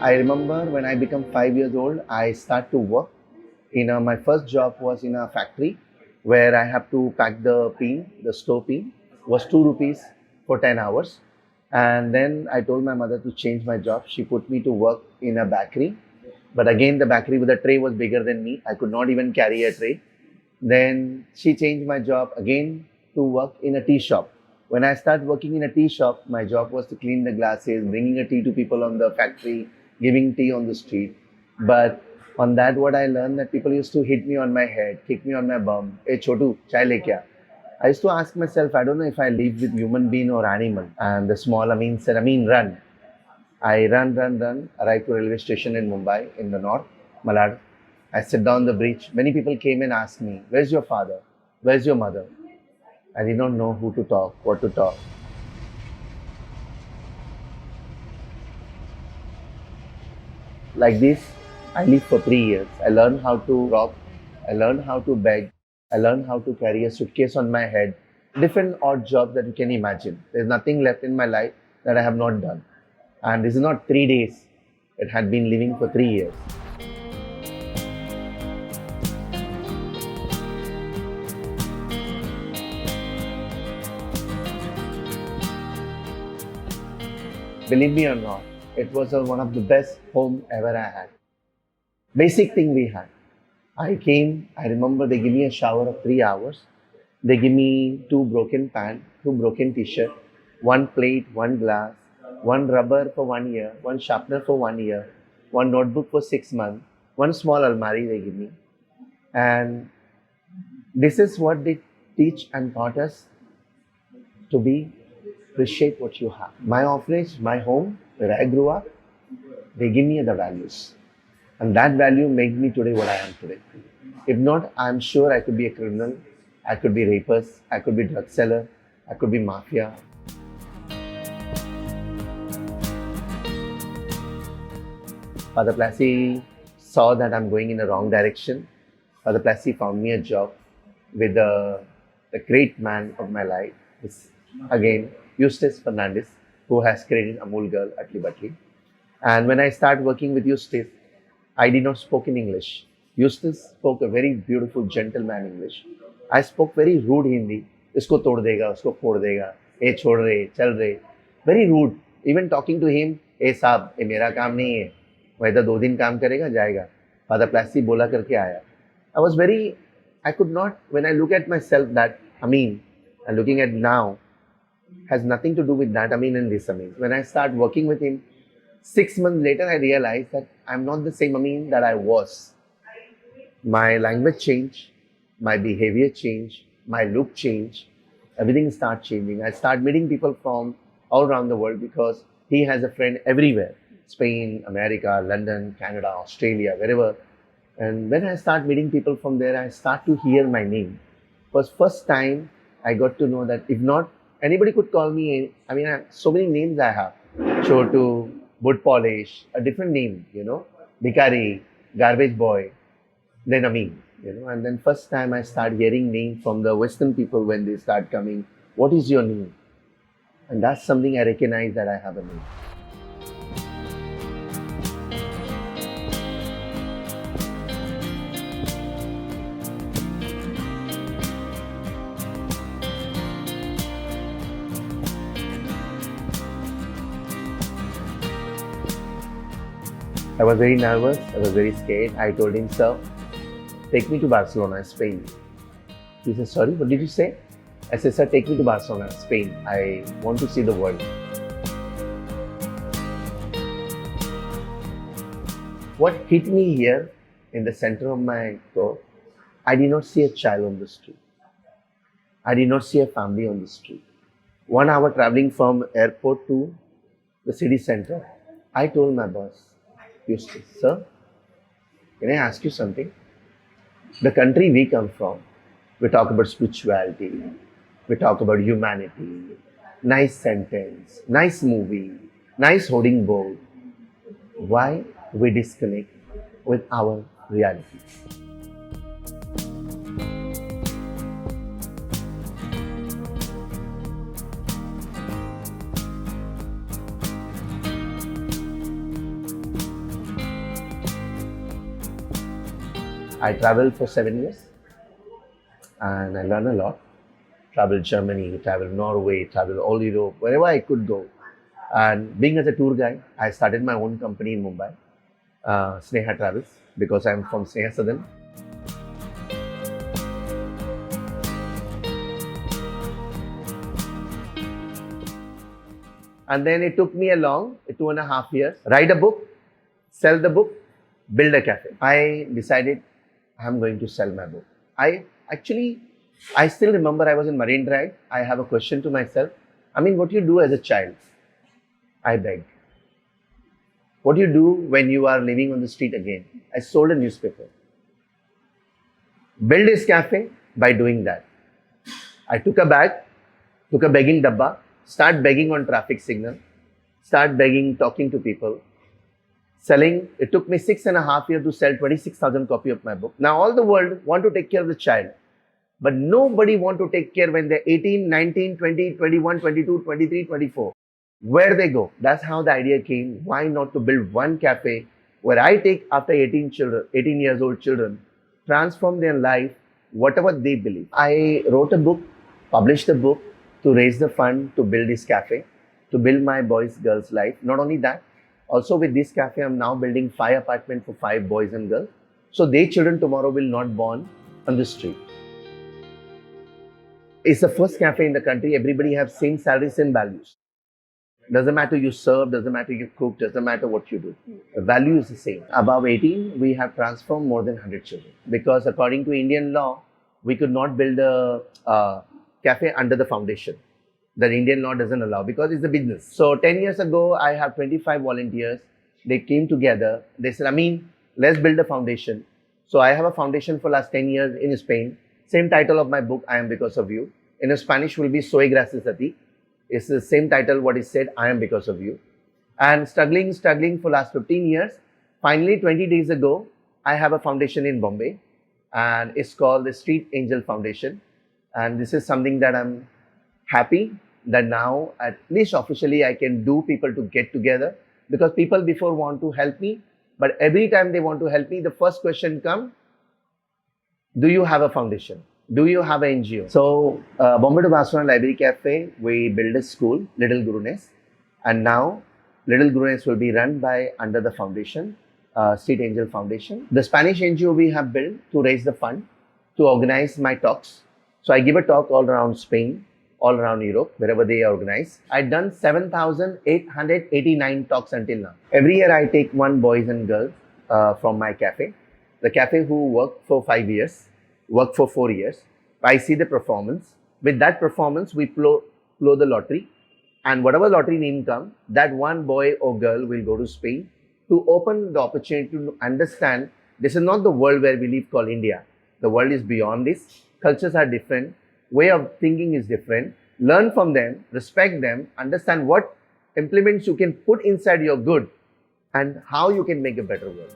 I remember when I became 5 years old, I start to work. My first job was in a factory where I have to pack the pin, the stove pin, was 2 rupees for 10 hours. And then I told my mother to change my job. She put me to work in a bakery. But again, the bakery with the tray was bigger than me. I could not even carry a tray. Then she changed my job again to work in a tea shop. When I started working in a tea shop, my job was to clean the glasses, bringing a tea to people on the factory, giving tea on the street. But on that, what I learned that people used to hit me on my head, kick me on my bum. Hey, Chotu, chai le kya? I used to ask myself, I don't know if I live with human being or animal. And the small Amin said, Amin, run. I run, arrived to railway station in Mumbai, in the north, Malad. I sit down the bridge. Many people came and asked me, where's your father? Where's your mother? I did not know who to talk, what to talk. Like this, I lived for 3 years. I learned how to rob. I learned how to beg. I learned how to carry a suitcase on my head. Different odd jobs that you can imagine. There's nothing left in my life that I have not done. And this is not 3 days. It had been living for 3 years. Believe me or not, it was one of the best home ever I had. Basic thing we had. I came, I remember they give me a shower of 3 hours. They give me 2 broken pants, 2 broken t-shirt, 1 plate, 1 glass, 1 rubber for 1 year, 1 sharpener for 1 year, 1 notebook for 6 months, 1 small almari they give me. And this is what they teach and taught us to be, appreciate what you have. My orphanage, my home, where I grew up, they give me the values. And that value made me today what I am today. If not, I'm sure I could be a criminal, I could be rapist, I could be drug seller, I could be mafia. Father Plassey saw that I'm going in the wrong direction. Father Plassey found me a job with the great man of my life, again, Eustace Fernandez, who has created Amul Girl, Atli Batli. And when I started working with Eustace, I did not speak in English. Eustace spoke a very beautiful, gentleman English. I spoke very rude Hindi. Isko tod dega, usko phod dega, ए छोड़ रहे, चल रहे. Very rude. Even talking to him, ए साहब, ये मेरा काम नहीं है. वह तो 2 दिन काम करेगा, जाएगा. Father Plassey बोला करके आया. I could not, when I look at myself that Amin, and looking at now, has nothing to do with that Amin and this Amin. When I start working with him, 6 months later, I realized that I'm not the same Amin that I was. My language changed, my behavior changed, my look changed, everything started changing. I start meeting people from all around the world because he has a friend everywhere. Spain, America, London, Canada, Australia, wherever. And when I start meeting people from there, I start to hear my name. It was first time I got to know that if not, anybody could call me, so many names I have. Chotu, wood polish, a different name, Bhikari, garbage boy, then Amin, and then first time I start hearing names from the Western people when they start coming, what is your name? And that's something I recognize that I have a name. I was very nervous, I was very scared. I told him, sir, take me to Barcelona, Spain. He said, sorry, what did you say? I said, sir, take me to Barcelona, Spain. I want to see the world. What hit me here in the center of my throat, I did not see a child on the street. I did not see a family on the street. 1 hour traveling from airport to the city center, I told my boss, Eustace, sir, can I ask you something? The country we come from, we talk about spirituality, we talk about humanity, nice sentence, nice movie, nice hoarding board. Why we disconnect with our reality? I traveled for 7 years and I learned a lot. Traveled Germany, traveled Norway, traveled all Europe, wherever I could go. And being as a tour guide, I started my own company in Mumbai, Sneha Travels, because I'm from Sneha Southern. And then it took me along 2.5 years, write a book, sell the book, build a cafe. I decided I'm going to sell my book. I still remember I was in Marine Drive. I have a question to myself. I mean, what do you do as a child? I beg. What do you do when you are living on the street again? I sold a newspaper. Build this cafe by doing that. I took a bag, took a begging dabba, start begging on traffic signal, start begging, talking to people, selling. It took me 6.5 years to sell 26,000 copies of my book. Now all the world want to take care of the child, but nobody want to take care when they're 18, 19, 20, 21, 22, 23, 24. Where they go? That's how the idea came. Why not to build one cafe where I take after 18 years old children, transform their life, whatever they believe. I wrote a book, published a book to raise the fund to build this cafe, to build my boys, girls' life. Not only that, also with this cafe, I'm now building 5 apartments for 5 boys and girls. So their children tomorrow will not born on the street. It's the first cafe in the country. Everybody have same salaries, same values. Doesn't matter you serve, doesn't matter you cook, doesn't matter what you do. The value is the same. Above 18, we have transformed more than 100 children. Because according to Indian law, we could not build a cafe under the foundation. The Indian law doesn't allow because it's a business. So 10 years ago, I have 25 volunteers. They came together. They said, Amin, let's build a foundation. So I have a foundation for last 10 years in Spain. Same title of my book, I Am Because of You. In Spanish will be Soy Gracias a Ti. It's the same title what is said, I Am Because of You. And struggling for last 15 years. Finally, 20 days ago, I have a foundation in Bombay. And it's called the Street Angel Foundation. And this is something that I'm happy that now, at least officially, I can do people to get together. Because people before want to help me. But every time they want to help me, the first question comes, do you have a foundation? Do you have an NGO? So, Bombay to Barcelona Library Cafe, we built a school, Little Gurunes. And now, Little Gurunes will be run by under the foundation, Street Angel Foundation. The Spanish NGO we have built to raise the fund, to organize my talks. So, I give a talk all around Spain, all around Europe, wherever they are organized. I've done 7,889 talks until now. Every year, I take one boys and girls from my cafe. The cafe who work for 5 years, work for 4 years. I see the performance. With that performance, we blow the lottery. And whatever lottery income, that one boy or girl will go to Spain to open the opportunity to understand this is not the world where we live called India. The world is beyond this. Cultures are different. Way of thinking is different. Learn from them, respect them, understand what implements you can put inside your good and how you can make a better world.